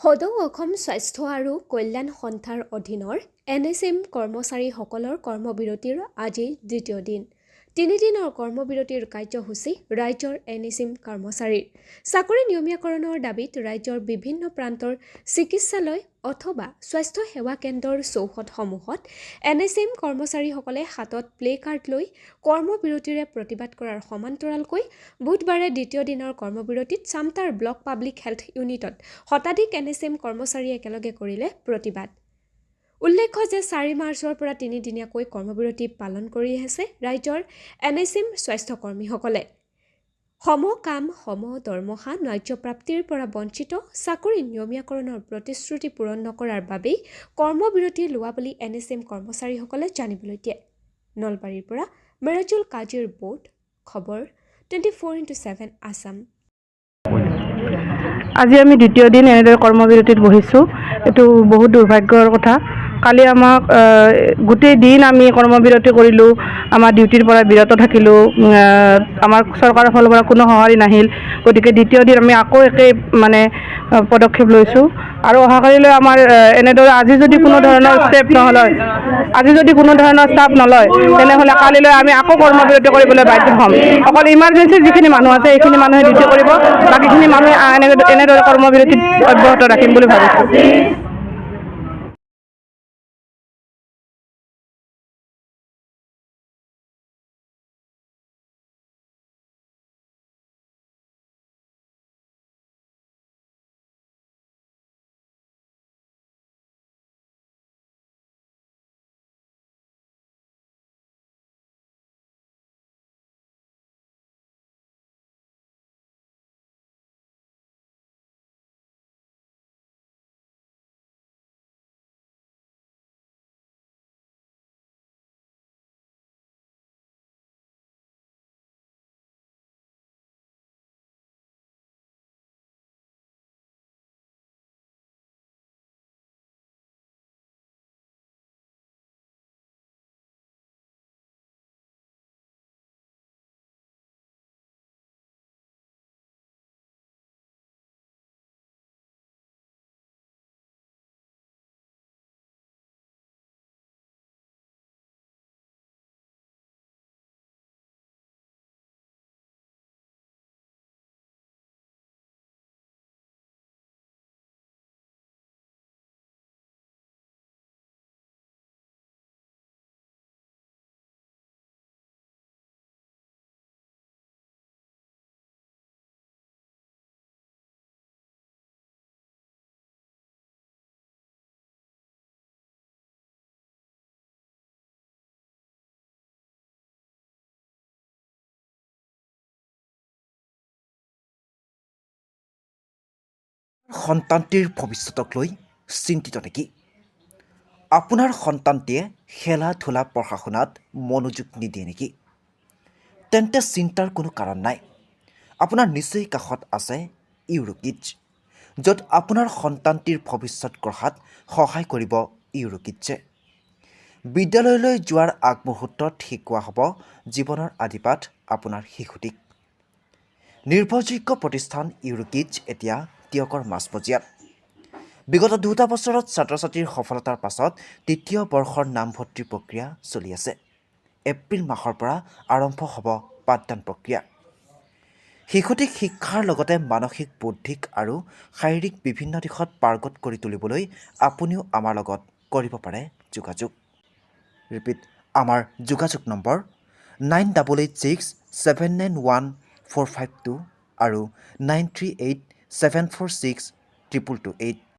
সদৌ অসম স্বাস্থ্য আৰু কল্যাণ সন্থাৰ অধীনৰ NSM কৰ্মচাৰীসকলৰ কৰ্মবিৰতিৰ আজি দ্বিতীয় দিন। 3 দিনৰ কৰ্মবিৰতিৰ কাৰ্যসূচী ৰাজ্যৰ NSM কৰ্মচাৰীৰ চাকৰি নিয়মীয়াকৰণৰ দাবীত ৰাজ্যৰ বিভিন্ন প্ৰান্তৰ চিকিৎসালয় অথবা স্বাস্থ্য সেৱা কেন্দ্ৰৰ চৌহদসমূহত NSM কৰ্মচাৰীসকলে হাতত প্লে কাৰ্ড লৈ কৰ্মবিৰতিৰে প্ৰতিবাদ কৰাৰ সমান্তৰালকৈ বুধবাৰে দ্বিতীয় দিনৰ কৰ্মবিৰতিত চামতাৰ ব্লক পাব্লিক হেল্থ ইউনিটত শতাধিক NSM কৰ্মচাৰীয়ে একেলগে কৰিলে প্ৰতিবাদ। উল্লেখ্য যে 4 মাৰ্চৰ পৰা 3 দিনীয়াকৈ কৰ্মবিৰতি পালন কৰি আছে ৰাজ্যৰ NSM স্বাস্থ্যকৰ্মীসকলে। সম কাম সম দৰমহা ন্যায্য প্ৰাপ্তিৰ পৰা বঞ্চিত চাকৰি নিয়মীয়াকৰণৰ প্ৰতিশ্ৰুতি পূৰণ নকৰাৰ বাবেই কৰ্মবিৰতি লোৱা বুলি NSM কৰ্মচাৰীসকলে জানিবলৈ দিয়ে। নলবাৰীৰ পৰা মেৰাজুল কাজিৰ ৰিপৰ্ট, খবৰ 24x7 আছাম। আজি আমি দ্বিতীয় দিন এনেদৰে কৰ্মবিৰতিত বহিছোঁ। এইটো বহুত দুৰ্ভাগ্যৰ কথা। কালি আমাক গোটেই দিন আমি কৰ্মবিৰতি কৰিলোঁ, আমাৰ ডিউটিৰ পৰা বিৰত থাকিলোঁ, আমাৰ চৰকাৰৰ ফালৰ পৰা কোনো সঁহাৰি নাহিল। গতিকে দ্বিতীয় দিন আমি আকৌ একেই পদক্ষেপ লৈছোঁ আৰু অহাকালিলৈ আমাৰ এনেদৰে আজি যদি কোনো ধৰণৰ ষ্টেপ নলয় তেনেহ'লে কালিলৈ আমি আকৌ কৰ্মবিৰতি কৰিবলৈ বাধ্য হ'ম। অকল ইমাৰ্জেঞ্চি যিখিনি মানুহ আছে সেইখিনি মানুহে ডিউটি কৰিব, বাকীখিনি মানুহে এনেদৰে কৰ্মবিৰতিত অব্যাহত ৰাখিম বুলি ভাবিছোঁ। সন্তানটিৰ ভৱিষ্যতক লৈ চিন্তিত নেকি? আপোনাৰ সন্তানটিয়ে খেলা ধূলা পঢ়া শুনাত মনোযোগ নিদিয়ে নেকি? তেন্তে চিন্তাৰ কোনো কাৰণ নাই। আপোনাৰ নিচেই কাষত আছে ইউৰোকিডছ, য'ত আপোনাৰ সন্তানটিৰ ভৱিষ্যত গঢ়াত সহায় কৰিব ইউৰোকিডছে। বিদ্যালয়লৈ যোৱাৰ আগমুহূৰ্তত শিকোৱা হ'ব জীৱনৰ আদিপাঠ আপোনাৰ শিশুটিক। নিৰ্ভৰযোগ্য প্ৰতিষ্ঠান ইউৰোকিডছ এতিয়া টিয়কৰ মাজমজিয়াত। বিগত 2টা বছৰত ছাত্ৰ ছাত্ৰীৰ সফলতাৰ পাছত 3য় বৰ্ষৰ নামভৰ্তিৰ প্ৰক্ৰিয়া চলি আছে। এপ্ৰিল মাহৰ পৰা আৰম্ভ হ'ব পাঠদান প্ৰক্ৰিয়া। শিশুটিক শিক্ষাৰ লগতে মানসিক, বৌদ্ধিক আৰু শাৰীৰিক বিভিন্ন দিশত পাৰ্গত কৰি তুলিবলৈ আপুনিও আমাৰ লগত কৰিব পাৰে যোগাযোগ। ৰিপিট, আমাৰ যোগাযোগ নম্বৰ 9886791452 আৰু 9387462228।